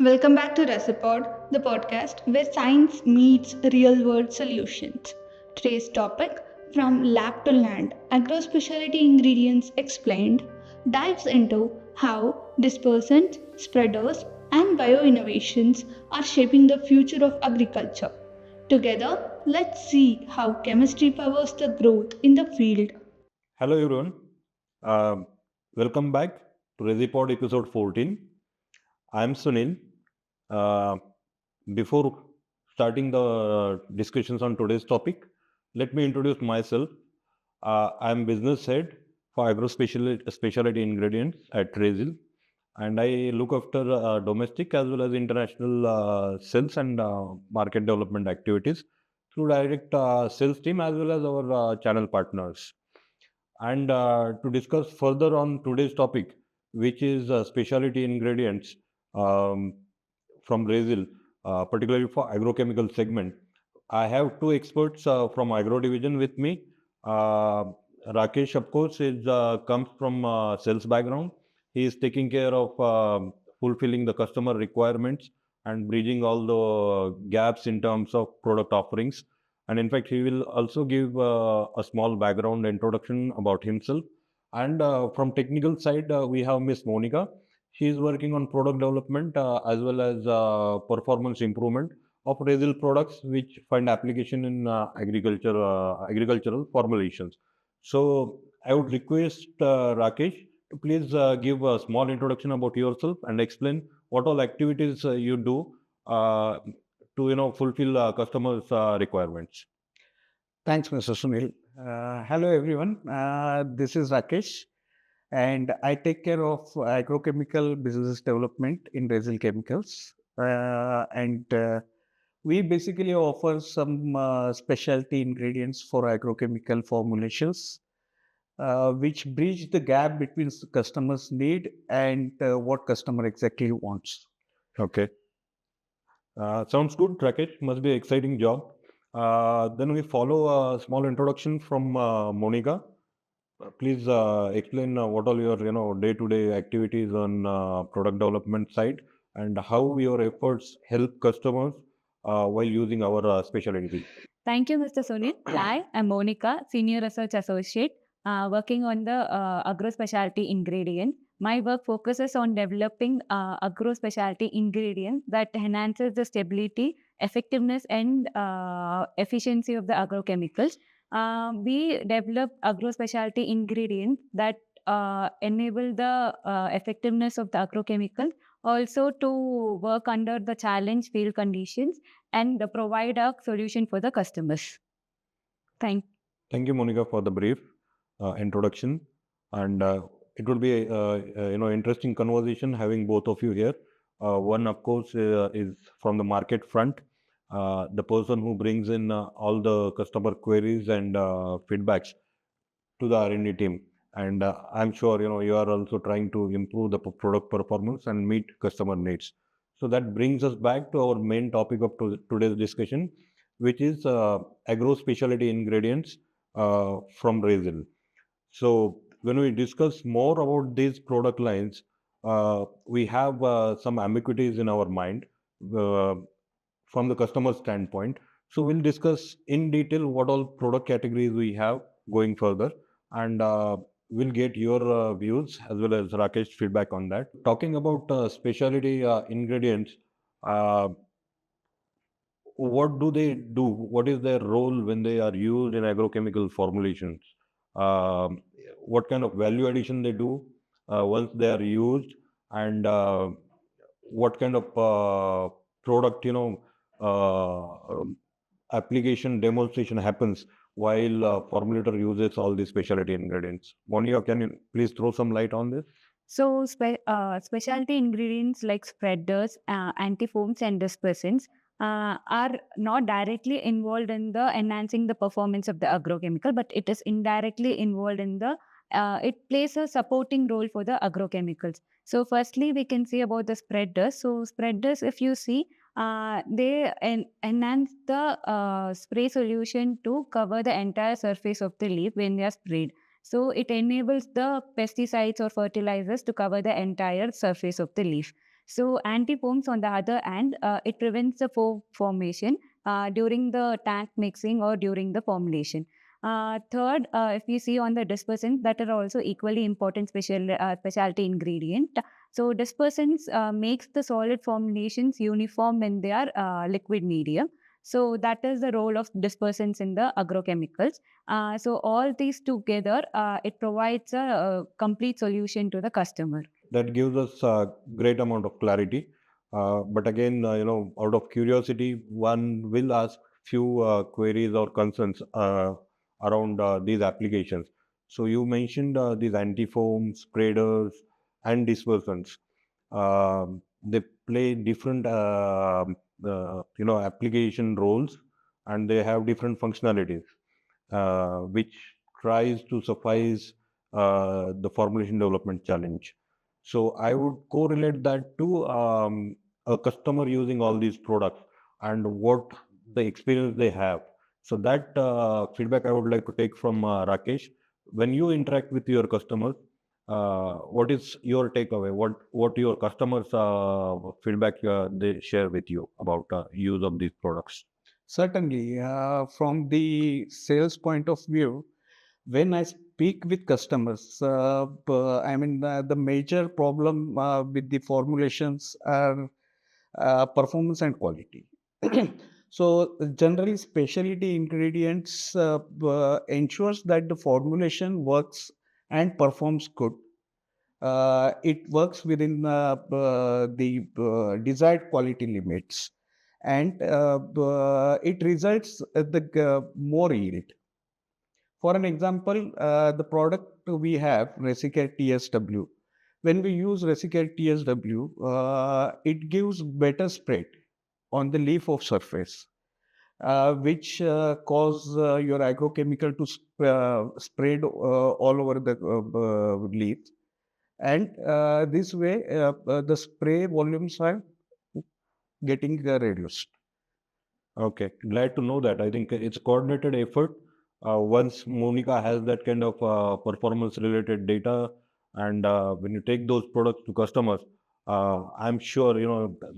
Welcome back to ResiPod, the podcast where science meets real world solutions. Today's topic, From Lab to Land Agro Specialty Ingredients Explained, dives into how dispersants, spreaders, and bio innovations are shaping the future of agriculture. Together, let's see how chemistry powers the growth in the field. Hello everyone. Um Welcome back to ResiPod episode 14. I am Sunil. Uh, Before starting the discussions on today's topic, let me introduce myself. I am business head for agro specialty ingredients at Resil, and I look after domestic as well as international sales and market development activities through direct sales team as well as our channel partners. And to discuss further on today's topic, which is specialty ingredients um, from Brazil, particularly for agrochemical segment, I have two experts from agro division with me. Uh, Rakesh, of course, is comes from sales background. He is taking care of fulfilling the customer requirements and bridging all the gaps in terms of product offerings. And in fact, he will also give a small background introduction about himself. And from technical side, we have Miss Monica. She is working on product development as well as performance improvement of resin products which find application in agricultural formulations. So I would request Rakesh to please give a small introduction about yourself and explain what all activities you do uh, to fulfill customers' requirements. Thanks, Mr. Sunil. Hello, everyone. This is Rakesh, and I take care of agrochemical business development in Resil Chemicals. And we basically offer some specialty ingredients for agrochemical formulations, which bridge the gap between customers' need and what customer exactly wants. Okay. Sounds good, Rakesh. Must be an exciting job. Then we follow a small introduction from Monica. Please explain what all your day-to-day activities on product development side and how your efforts help customers while using our specialty. Thank you, Mr. Sunil. Hi, I'm Monica, Senior Research Associate, working on the agro specialty ingredient. My work focuses on developing agro specialty ingredients that enhances the stability, effectiveness, and efficiency of the agrochemicals. We develop agro specialty ingredients that enable the effectiveness of the agrochemical, also to work under the challenge field conditions and provide a solution for the customers. Thank Thank you, Monica, for the brief introduction. And it will be interesting conversation having both of you here. One, of course, is from the market front, the person who brings in all the customer queries and feedbacks to the R&D team. And I'm sure you are also trying to improve the product performance and meet customer needs. So that brings us back to our main topic of today's discussion, which is agro specialty ingredients from Brazil. So when we discuss more about these product lines, we have some ambiguities in our mind uh, from the customer standpoint. So we'll discuss in detail what all product categories we have going further, and we'll get your views as well as Rakesh feedback on that. Talking about specialty ingredients, uh, what do they do? What is their role when they are used in agrochemical formulations? Um, what kind of value addition they do once they are used, and what kind of product application demonstration happens while formulator uses all these specialty ingredients. Monia, can you please throw some light on this? So, specialty ingredients like spreaders, antifoams, and dispersants are not directly involved in the enhancing the performance of the agrochemical, but it is indirectly involved in the. It plays a supporting role for the agrochemicals. So, firstly, we can see about the spreaders. So, spreaders, if you see, they enhance the spray solution to cover the entire surface of the leaf when they are sprayed. So it enables the pesticides or fertilizers to cover the entire surface of the leaf. So antifoams, on the other hand, it prevents the foam formation during the tank mixing or during the formulation. Third, if you see on the dispersants, that are also equally important specialty ingredient. So dispersants makes the solid formulations uniform when they are liquid medium. So that is the role of dispersants in the agrochemicals. So all these together, it provides a complete solution to the customer. That gives us a great amount of clarity. But again, out of curiosity, one will ask few queries or concerns around these applications. So you mentioned these antifoam spreaders and dispersants. They play different, application roles, and they have different functionalities, which tries to suffice the formulation development challenge. So I would correlate that to a customer using all these products and what the experience they have. So that feedback I would like to take from Rakesh. When you interact with your customers, what is your takeaway? What your customers feedback they share with you about use of these products? Certainly, from the sales point of view, when I speak with customers, the major problem with the formulations are performance and quality. So generally, specialty ingredients ensures that the formulation works and performs good. It works within the desired quality limits, and it results at the more yield. For an example, the product we have, Resicare TSW. When we use Resicare TSW, it gives better spread on the leaf of surface, which cause your agrochemical to spread all over the leaf. And this way, the spray volumes are getting reduced. Okay, glad to know that. I think it's coordinated effort. Once Monica has that kind of performance-related data, and when you take those products to customers, I'm sure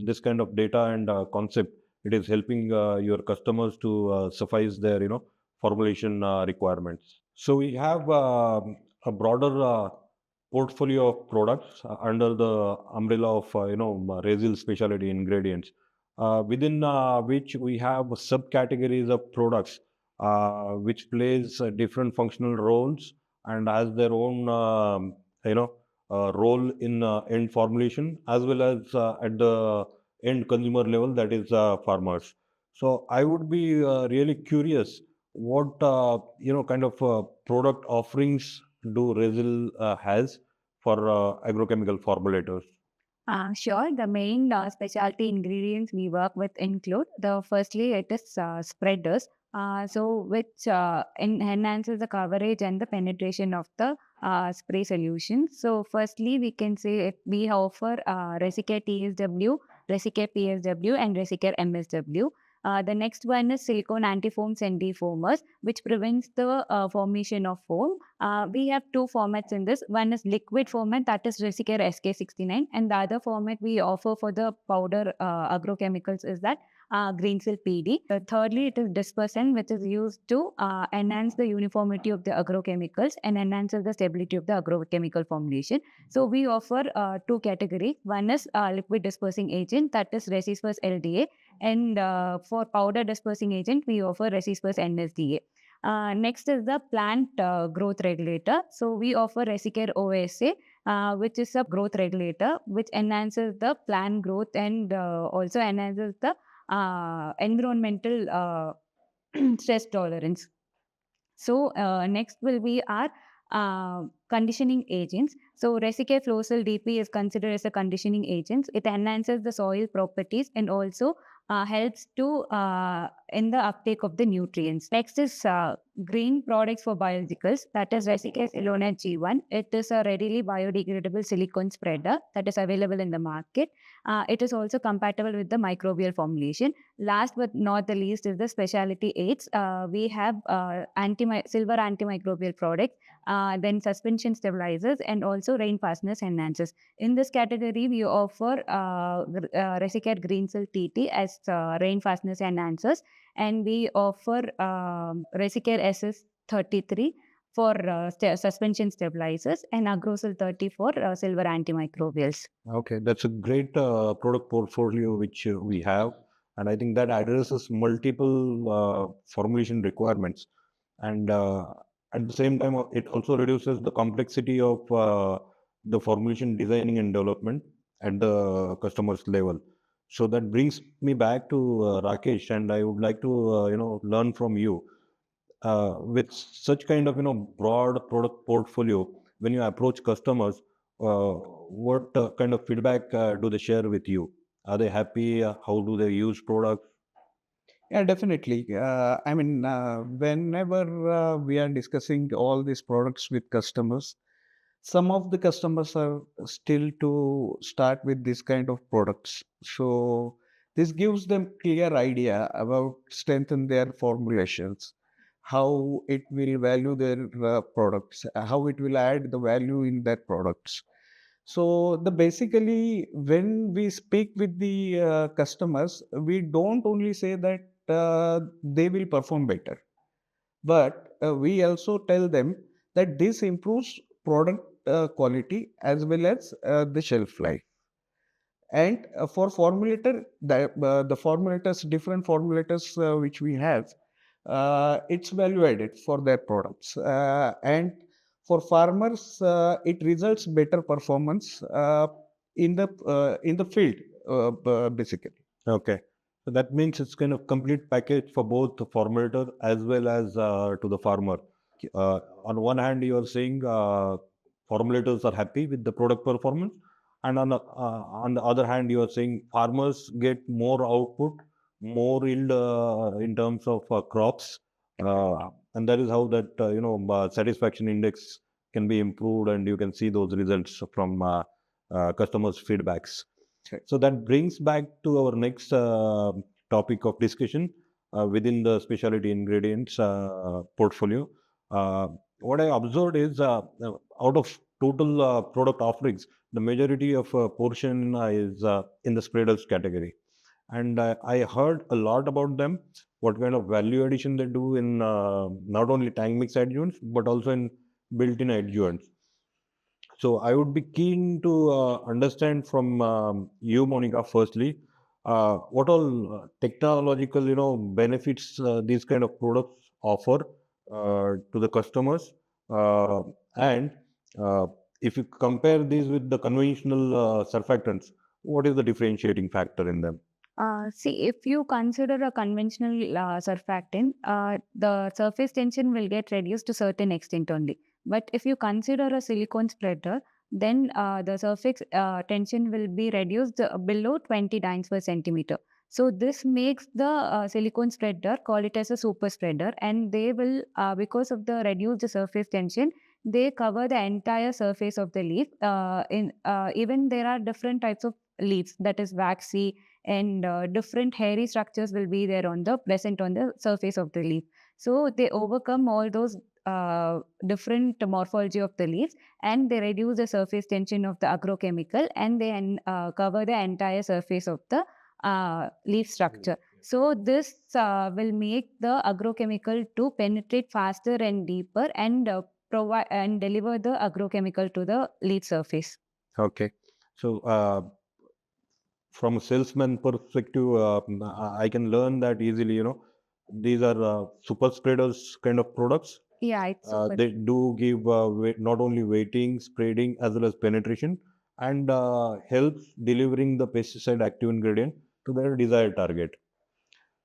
this kind of data and concept, it is helping your customers to suffice their formulation requirements. So we have a broader portfolio of products under the umbrella of Resil specialty ingredients, within which we have subcategories of products which plays different functional roles and has their own role in end formulation as well as at the end consumer level, that is farmers. So I would be really curious what kind of product offerings do Resil has for agrochemical formulators. Sure. The main specialty ingredients we work with include the firstly it is spreaders. So which enhances the coverage and the penetration of the spray solution. So firstly, we can say we offer Resicare TSW, Resicare PSW, and Resicare MSW. The next one is silicone antifoams and defoamers, which prevents the formation of foam. We have two formats in this. One is liquid format, that is Resicare SK69, and the other format we offer for the powder agrochemicals is that Greensill PD. Thirdly, it is dispersant, which is used to enhance the uniformity of the agrochemicals and enhances the stability of the agrochemical formulation. So we offer two categories. One is liquid dispersing agent, that is Resisperse LDA, and for powder dispersing agent, we offer Resisperse NSDA. Next is the plant growth regulator. So we offer Resicare OSA, which is a growth regulator, which enhances the plant growth and also enhances the environmental stress tolerance. So next will be our conditioning agents. So Resicare Flosal DP is considered as a conditioning agent. It enhances the soil properties and also helps to in the uptake of the nutrients. Next is green products for biologicals, that is Resicase Elona G1. It is a readily biodegradable silicone spreader that is available in the market. It is also compatible with the microbial formulation. Last but not the least is the specialty aids. We have silver antimicrobial products, then suspension stabilizers, and also rain fastness enhancers. In this category, we offer Resicare Green Cell TT as rain fastness enhancers, and we offer Resicare SS33 for suspension stabilizers, and Agrocell 30 for silver antimicrobials. Okay, that's a great product portfolio which we have, and I think that addresses multiple formulation requirements, and at the same time, it also reduces the complexity of the formulation designing and development at the customer's level. So that brings me back to Rakesh, and I would like to learn from you. With such kind of broad product portfolio, when you approach customers, what kind of feedback do they share with you? Are they happy? How do they use products? Yeah, definitely. Whenever we are discussing all these products with customers, some of the customers are still to start with this kind of products. So this gives them clear idea about strengthen their formulations, how it will value their products, how it will add the value in their products. So the basically when we speak with the customers, we don't only say that they will perform better, but we also tell them that this improves product quality as well as the shelf life. And for formulator, the formulators, different formulators which we have, it's value added for their products. And for farmers, it results better performance in the field, basically. Okay. So that means it's kind of complete package for both the formulator as well as to the farmer. On one hand, you are saying formulators are happy with the product performance, and on the other hand, you are saying farmers get more output, more yield in terms of crops, and that is how that satisfaction index can be improved, and you can see those results from customers' feedbacks. Right. So that brings back to our next topic of discussion within the specialty ingredients portfolio. What I observed is out of total product offerings, the majority of portion is in the spreaders category. And I heard a lot about them, what kind of value addition they do in not only tank mix adjuvants, but also in built-in adjuvants. So I would be keen to understand from you, Monica, firstly, what all technological, benefits these kind of products offer to the customers, and uh, if you compare these with the conventional surfactants, what is the differentiating factor in them? See, if you consider a conventional surfactant, the surface tension will get reduced to certain extent only. But if you consider a silicone spreader, then the surface tension will be reduced below 20 dynes per centimeter. So this makes the silicone spreader, call it as a super spreader, and they will, because of the reduced surface tension, they cover the entire surface of the leaf. Even there are different types of leaves, that is waxy, and different hairy structures will be there on the present on the surface of the leaf. So they overcome all those different morphology of the leaves, and they reduce the surface tension of the agrochemical, and they cover the entire surface of the leaf structure. So this will make the agrochemical to penetrate faster and deeper, and provide and deliver the agrochemical to the leaf surface. Okay. So from a salesman perspective, I can learn that easily. These are super spreaders kind of products. Yeah, it's super. They do give not only weighting, spreading, as well as penetration, and helps delivering the pesticide active ingredient to their desired target.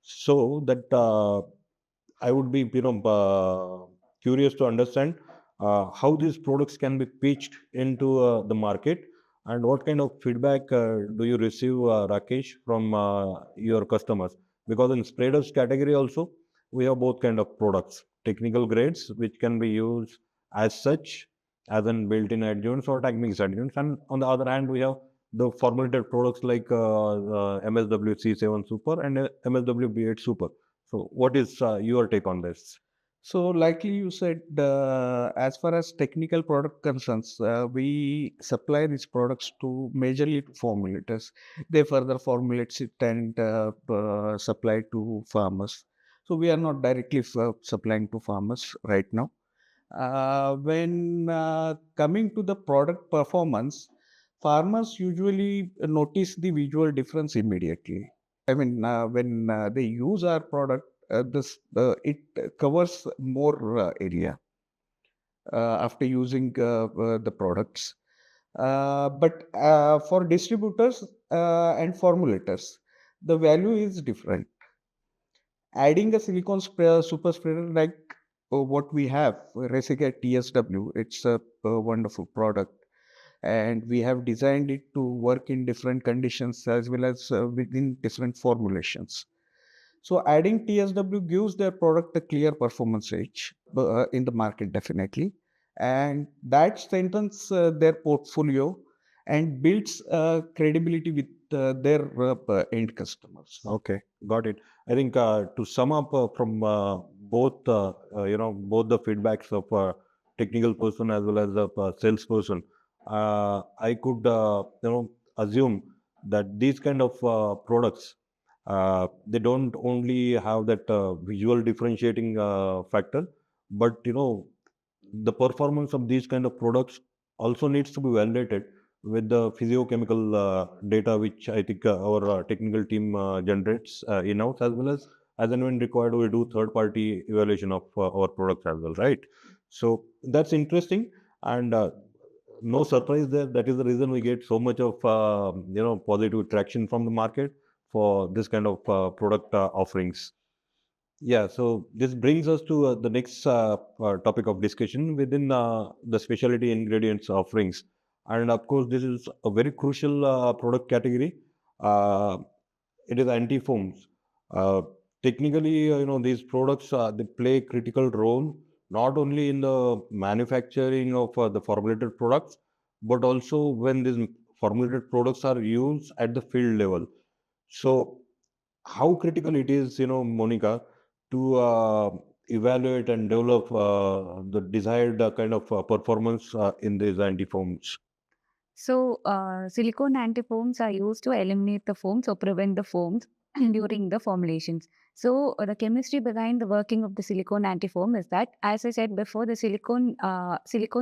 So that I would be, curious to understand how these products can be pitched into the market, And what kind of feedback do you receive, Rakesh, from your customers? Because in spreaders category also, we have both kind of products, technical grades, which can be used as such, as in built-in adjuvants or tag mix adjuvants. And on the other hand, we have the formulated products like MSW C7 Super and MSW B8 Super. So what is your take on this? So, likely you said, as far as technical product concerns, we supply these products to majorly to formulators. They further formulate it and supply to farmers. So, we are not directly supplying to farmers right now. When coming to the product performance, farmers usually notice the visual difference immediately. I mean, when they use our product, this it covers more area after using the products. But for distributors and formulators, the value is different. Adding a silicon super spreader like what we have, Resica TSW, it's a wonderful product. And we have designed it to work in different conditions as well as within different formulations. So adding TSW gives their product a clear performance edge in the market, definitely. And that strengthens their portfolio and builds credibility with their end customers. Okay, got it. I think to sum up from both, both the feedbacks of technical person as well as the salesperson, I could, assume that these kind of products, they don't only have that visual differentiating factor, but the performance of these kind of products also needs to be validated with the physiochemical data, which I think our technical team generates in-house, as and when required, we do third-party evaluation of our products as well, right? So that's interesting, and no surprise there. That is the reason we get so much of positive traction from the market for this kind of product offerings. Yeah, so this brings us to the next topic of discussion within the specialty ingredients offerings. And of course, this is a very crucial product category. Uh, it is anti-foams. Uh, Technically, these products, they play a critical role not only in the manufacturing of the formulated products, but also when these formulated products are used at the field level. So how critical it is, Monica, to evaluate and develop the desired kind of performance in these antifoams. So, silicone antifoams are used to eliminate the foams or prevent the foams during the formulations. So, the chemistry behind the working of the silicone antifoam is that, as I said before, the silicone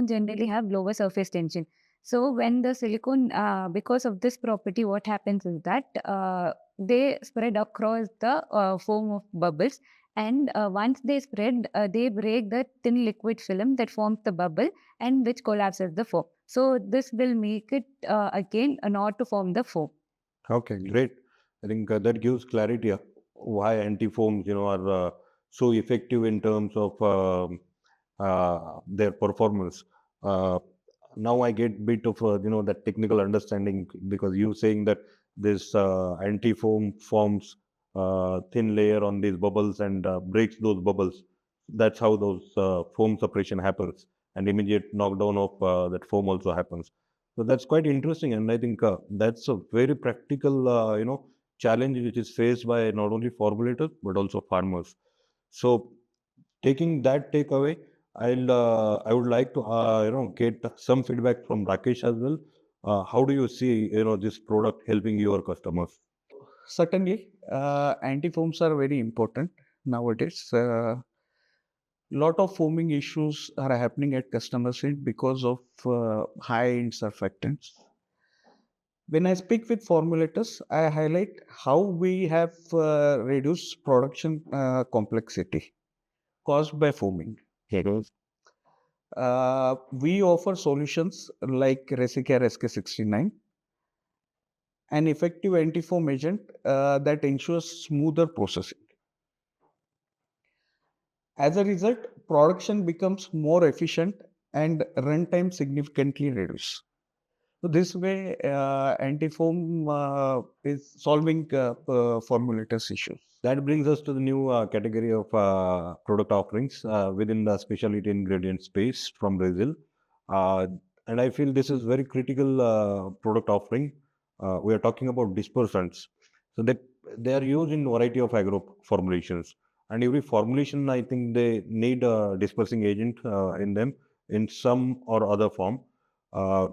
generally have lower surface tension. So, when the silicone, because of this property, what happens is that they spread across the foam of bubbles, and once they spread, they break the thin liquid film that forms the bubble and which collapses the foam. So this will make it again not to form the foam. Okay, great. I think that gives clarity why antifoams, are so effective in terms of their performance. Uh, Now I get bit of that technical understanding, because you saying that this anti-foam forms thin layer on these bubbles and breaks those bubbles. That's how those foam separation happens, and immediate knockdown of that foam also happens. So that's quite interesting, and I think that's a very practical, challenge which is faced by not only formulators but also farmers. So taking that takeaway, I would like to get some feedback from Rakesh as well. How do you see this product helping your customers? Certainly, anti-foams are very important nowadays. Lot of foaming issues are happening at customers end because of high-end surfactants. When I speak with formulators, I highlight how we have reduced production complexity caused by foaming. Yes. We offer solutions like Resicare SK69, an effective anti-foam agent that ensures smoother processing. As a result, production becomes more efficient and runtime significantly reduced. So this way, anti-foam is solving formulators issues. That brings us to the new category of product offerings within the specialty ingredient space from Brazil. Uh, and I feel this is very critical product offering. We are talking about dispersants. So they are used in variety of agro formulations. And every formulation, I think they need a dispersing agent in them in some or other form. Uh,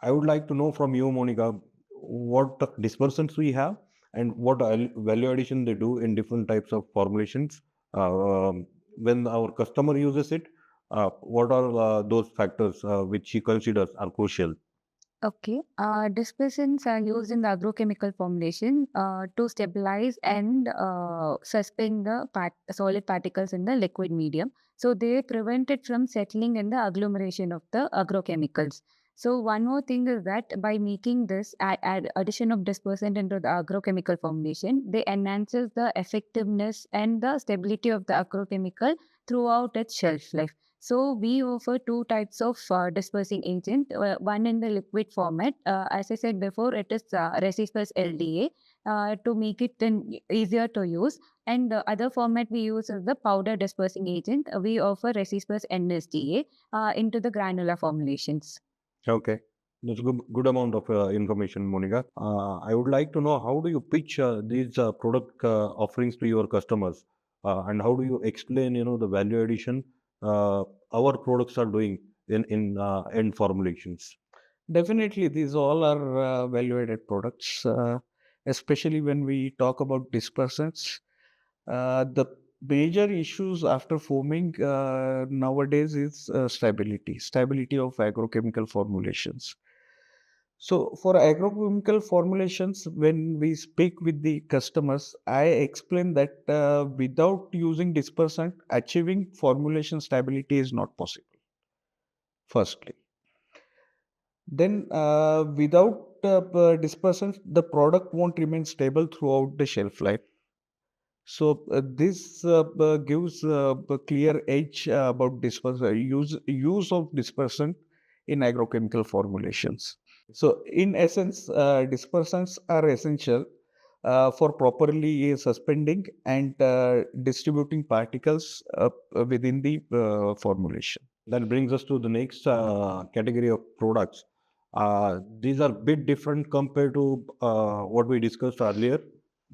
I would like to know from you, Monica, what dispersants we have and what value addition they do in different types of formulations. When our customer uses it, what are those factors which he considers are crucial? Okay. Dispersants are used in the agrochemical formulation to stabilize and suspend the solid particles in the liquid medium. So they prevent it from settling in the agglomeration of the agrochemicals. So one more thing is that by making this addition of dispersant into the agrochemical formulation, they enhances the effectiveness and the stability of the agrochemical throughout its shelf life. So we offer two types of dispersing agent. One in the liquid format. As I said before, it is ResiPod LDA to make it easier to use. And the other format we use is the powder dispersing agent. We offer ResiPod NSDA into the granular formulations. Okay. That's good amount of information, Monica. I would like to know how do you pitch these product offerings to your customers, and how do you explain, the value addition our products are doing in end formulations. Definitely, these all are value-added products, especially when we talk about dispersants. The major issues after foaming nowadays is stability of agrochemical formulations. So, for agrochemical formulations, when we speak with the customers, I explain that without using dispersant, achieving formulation stability is not possible. Firstly, then without dispersants, the product won't remain stable throughout the shelf life. So this gives a clear edge about use of dispersant in agrochemical formulations. So in essence, dispersants are essential for properly suspending and distributing particles within the formulation. That brings us to the next category of products. These are bit different compared to what we discussed earlier.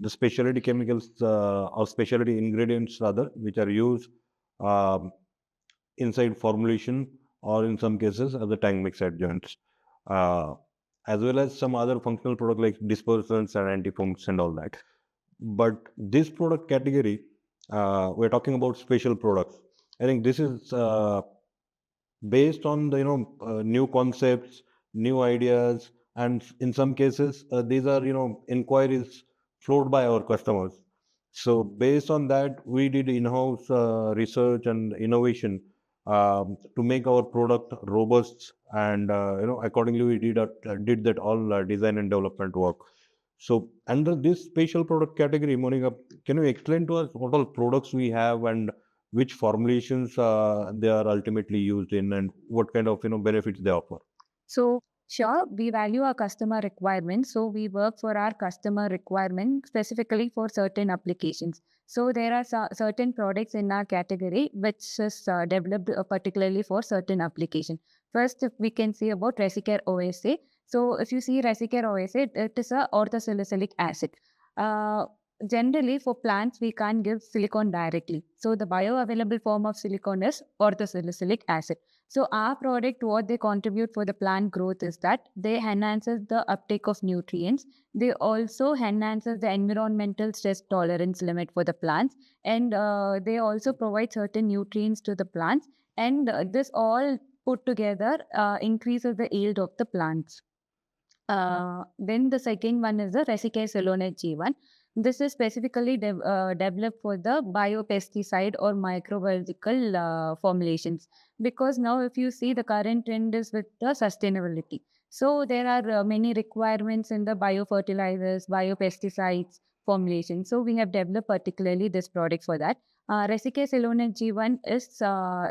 The specialty chemicals or specialty ingredients rather, which are used um, inside formulation or in some cases as the tank mix adjuvants, uh, as well as some other functional product like dispersants and antifoams and all that. But this product category, we're talking about special products. I think this is based on the new concepts, new ideas, and in some cases these are inquiries flowed by our customers. So based on that, we did in-house research and innovation to make our product robust, and accordingly we did that all design and development work. So under this special product category, Monica, can you explain to us what all products we have and which formulations they are ultimately used in, and what kind of benefits they offer? So, sure, we value our customer requirements. So, we work for our customer requirement specifically for certain applications. So, there are certain products in our category which is developed particularly for certain application. First, if we can see about Resicare OSA. So, if you see Resicare OSA, it is a orthosalicylic acid. Uh, Generally, for plants, we can't give silicone directly. So, the bioavailable form of silicone is orthosalicylic acid. So our product, what they contribute for the plant growth is that they enhances the uptake of nutrients. They also enhances the environmental stress tolerance limit for the plants, and they also provide certain nutrients to the plants. And this all put together increases the yield of the plants. Then the second one is the Resicare Celonet G1. This is specifically developed for the biopesticide or microbiological formulations. Because now, if you see, the current trend is with the sustainability. So there are many requirements in the biofertilizers, biopesticides formulation. So we have developed particularly this product for that. Resicare Silonet G1 is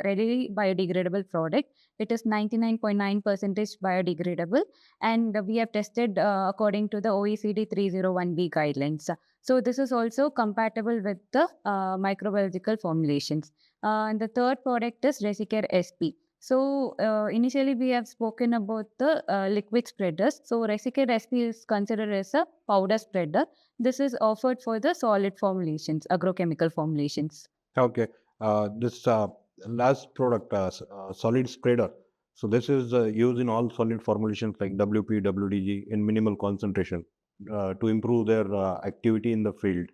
readily biodegradable product. It is 99.9% biodegradable, and we have tested according to the OECD 301B guidelines. So this is also compatible with the microbiological formulations. And the third product is Resicare SP. So initially we have spoken about the liquid spreaders. So Resicare SP is considered as a powder spreader. This is offered for the solid formulations, agrochemical formulations. Okay. This last product, solid spreader. So this is used in all solid formulations like WP, WDG in minimal concentration to improve their activity in the field.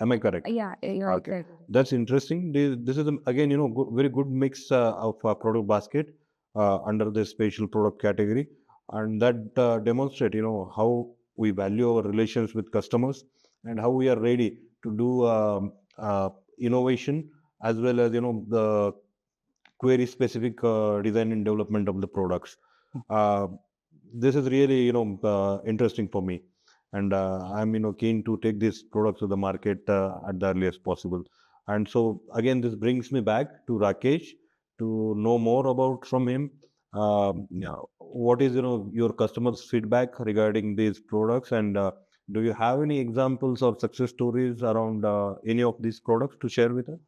Am I correct? Yeah, you're Okay. exactly. That's interesting. This is again, very good mix of product basket under this special product category, and that demonstrate, how we value our relations with customers and how we are ready to do innovation as well as the query specific design and development of the products. Uh, this is really interesting for me, and I'm keen to take this product to the market at the earliest possible. And so again, this brings me back to Rakesh to know more about from him. Yeah, what is your customers' feedback regarding these products, and do you have any examples of success stories around any of these products to share with us?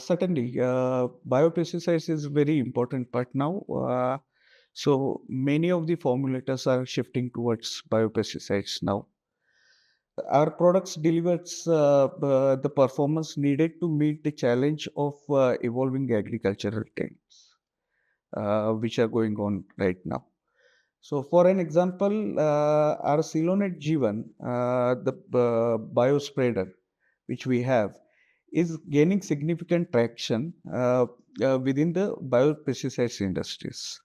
Certainly. Biopesticides is very important part now. So many of the formulators are shifting towards biopesticides now. Our products delivers the performance needed to meet the challenge of evolving agricultural trends, which are going on right now. So, for an example, our Silonet G1, the biospreader, which we have, is gaining significant traction within the biopesticides industries.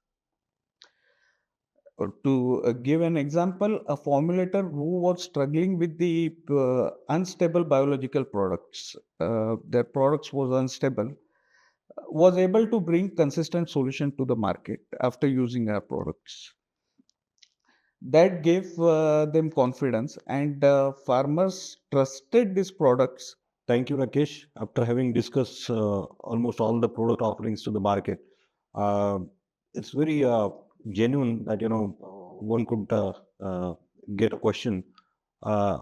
To give an example, a formulator who was struggling with the unstable biological products, their products was unstable, was able to bring consistent solution to the market after using our products. That gave them confidence, and farmers trusted these products. Thank you, Rakesh. After having discussed almost all the product offerings to the market, uh, it's very genuine that one could get a question. Uh,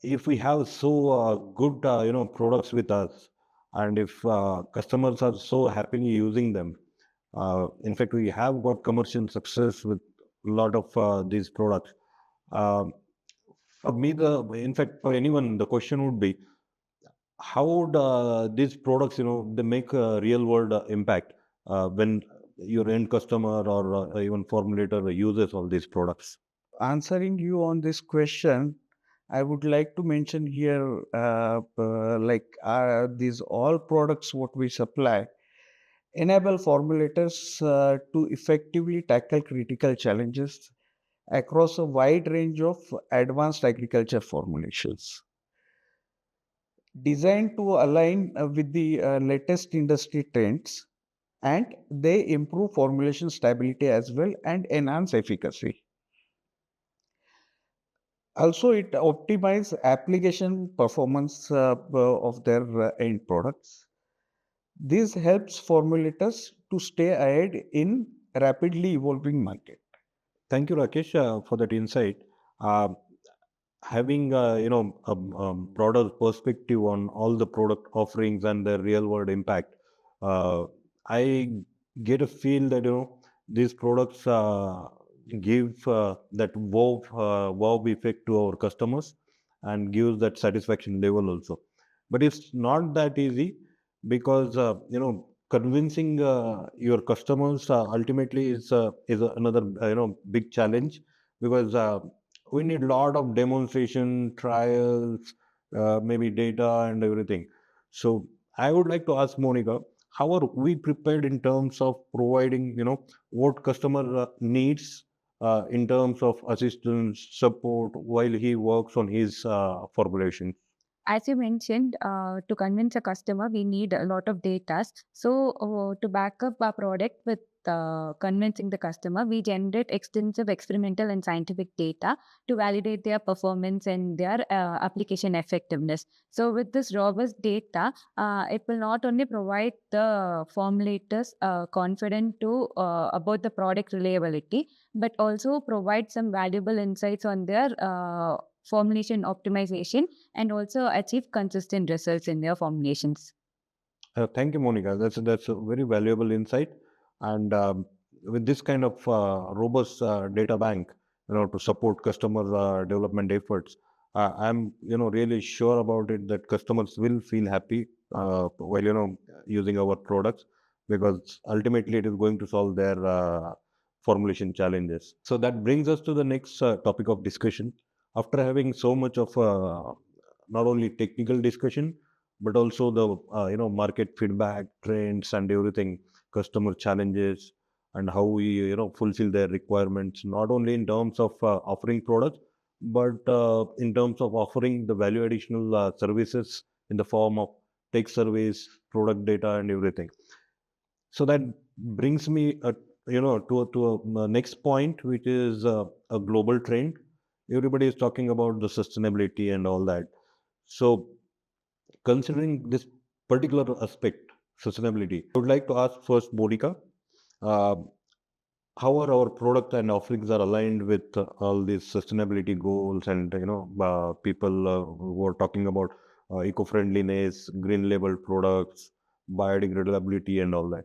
if we have so good products with us, and if customers are so happily using them, in fact, we have got commercial success with a lot of these products. Um for me, in fact, for anyone, the question would be, how would these products, they make a real world impact when your end customer or even formulator uses all these products? Answering you on this question, I would like to mention here, like these all products what we supply enable formulators to effectively tackle critical challenges across a wide range of advanced agriculture formulations, designed to align with the latest industry trends, and they improve formulation stability as well and enhance efficacy. Also, it optimizes application performance of their end products. This helps formulators to stay ahead in rapidly evolving market. Thank you, Rakesh, for that insight. Uh, Having a broader perspective on all the product offerings and their real world impact, uh, I get a feel that these products give that wow effect to our customers and gives that satisfaction level also. But it's not that easy, because convincing your customers ultimately is another big challenge, because we need a lot of demonstration, trials, maybe data and everything. So I would like to ask Monica, how are we prepared in terms of providing, what customer needs in terms of assistance, support while he works on his formulation? As you mentioned, to convince a customer, we need a lot of data. So, to back up our product with convincing the customer, we generate extensive experimental and scientific data to validate their performance and their application effectiveness. So with this robust data, it will not only provide the formulators confident to about the product reliability, but also provide some valuable insights on their formulation optimization and also achieve consistent results in their formulations. Thank you, Monica. That's a very valuable insight. And with this kind of robust data bank, to support customer development efforts, I'm really sure about it that customers will feel happy while using our products, because ultimately it is going to solve their formulation challenges. So that brings us to the next topic of discussion. After having so much of not only technical discussion, but also the market feedback, trends, and everything, customer challenges, and how we fulfill their requirements, not only in terms of offering products, but in terms of offering the value additional services in the form of tech surveys, product data, and everything. So that brings me to a next point, which is a global trend. Everybody is talking about the sustainability and all that. So considering this particular aspect, sustainability, I would like to ask first Monica, uh, how are our product and offerings are aligned with all these sustainability goals, and people who are talking about eco-friendliness, green label products, biodegradability, and all that.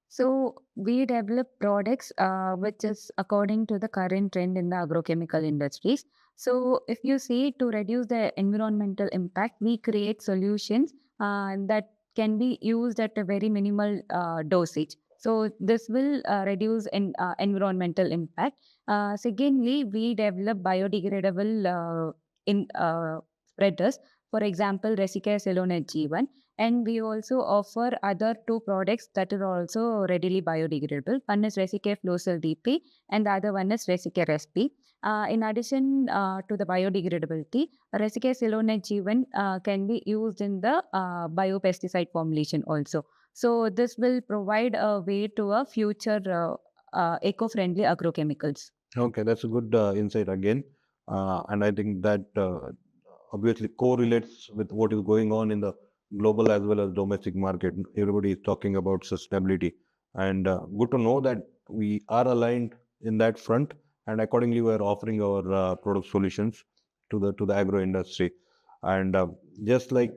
So we develop products which is according to the current trend in the agrochemical industries. So if you see to reduce the environmental impact, we create solutions that can be used at a very minimal dosage. So this will reduce environmental impact. Secondly, we develop biodegradable spreaders. For example, Resicare Celonet G1, and we also offer other two products that are also readily biodegradable. One is Resicare Flowcell DP and the other one is Resicare SP. In addition to the biodegradability, Resicare Celonet G1 can be used in the biopesticide formulation also. So this will provide a way to a future eco-friendly agrochemicals. Okay, that's a good insight again. And I think that obviously correlates with what is going on in the global as well as domestic market. Everybody is talking about sustainability, and good to know that we are aligned in that front, and accordingly we are offering our product solutions to the agro industry. And just like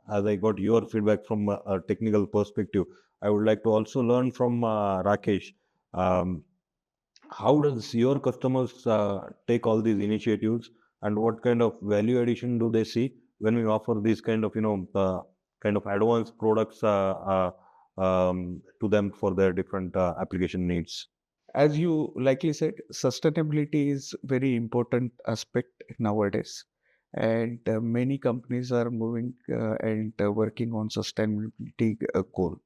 as I got your feedback from a technical perspective, I would like to also learn from Rakesh. Um, how does your customers take all these initiatives, and what kind of value addition do they see when we offer these kind of kind of advanced products to them for their different application needs? As you likely said, sustainability is very important aspect nowadays, and many companies are moving and working on sustainability goal,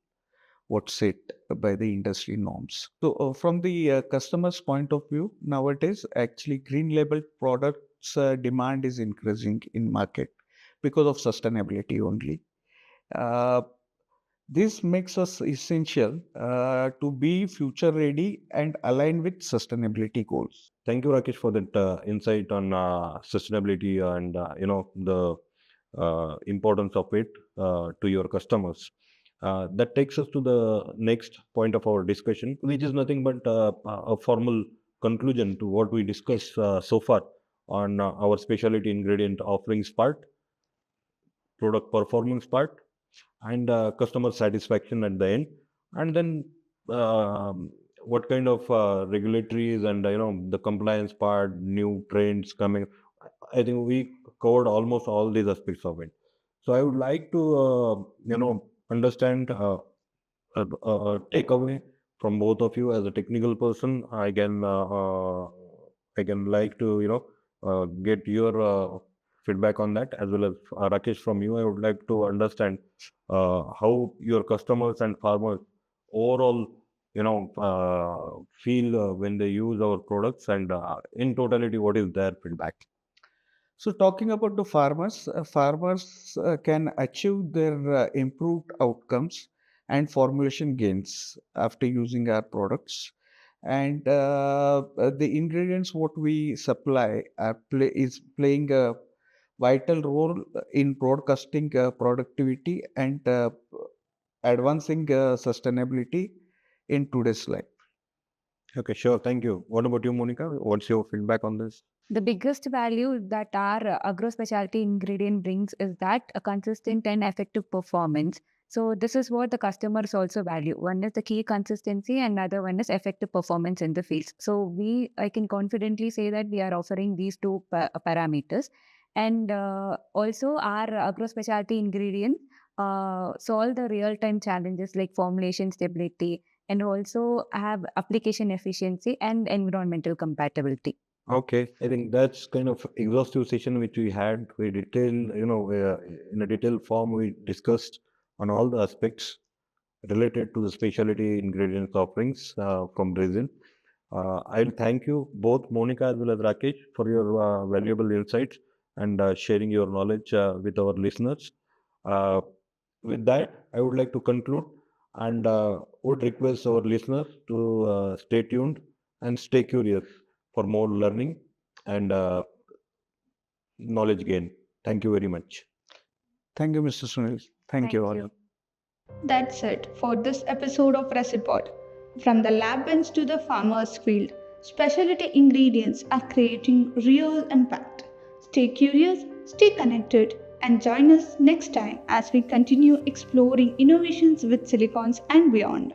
what's set by the industry norms. So, from the customer's point of view, nowadays, actually, green label products demand is increasing in market because of sustainability only. Uh, this makes us essential to be future ready and align with sustainability goals. Thank you, Rakesh, for that insight on sustainability and the importance of it to your customers. That takes us to the next point of our discussion, which is nothing but a formal conclusion to what we discussed so far on our specialty ingredient offerings part, product performance part, and customer satisfaction at the end. And then what kind of regulatories and the compliance part, new trends coming. I think we covered almost all these aspects of it. So I would like to understand takeaway from both of you. As a technical person, I can like to get your feedback on that, as well as Rakesh, from you. I would like to understand how your customers and farmers overall feel when they use our products, and in totality what is their feedback. So, talking about the farmers, farmers can achieve their improved outcomes and formulation gains after using our products. And the ingredients what we supply is playing a vital role in broadcasting productivity and advancing sustainability in today's life. Okay, sure. Thank you. What about you, Monica? What's your feedback on this? The biggest value that our agro specialty ingredient brings is that a consistent and effective performance. So this is what the customers also value. One is the key consistency, and another one is effective performance in the fields. So I can confidently say that we are offering these two parameters, and also our agro specialty ingredients solve the real time challenges like formulation stability, and also have application efficiency and environmental compatibility. Okay, I think that's kind of exhaustive session which we had. We detail, in a detailed form, we discussed on all the aspects related to the specialty ingredients offerings from Brazil. I'll thank you both, Monica as well as Rakesh, for your valuable insights and sharing your knowledge with our listeners. Uh, with that, I would like to conclude and would request our listeners to stay tuned and stay curious for more learning and knowledge gain. Thank you very much. Thank you, Mr. Sunil. Thank you all. That's it for this episode of ResiPod. From the lab bench to the farmer's field, specialty ingredients are creating real impact. Stay curious, stay connected, and join us next time as we continue exploring innovations with silicons and beyond.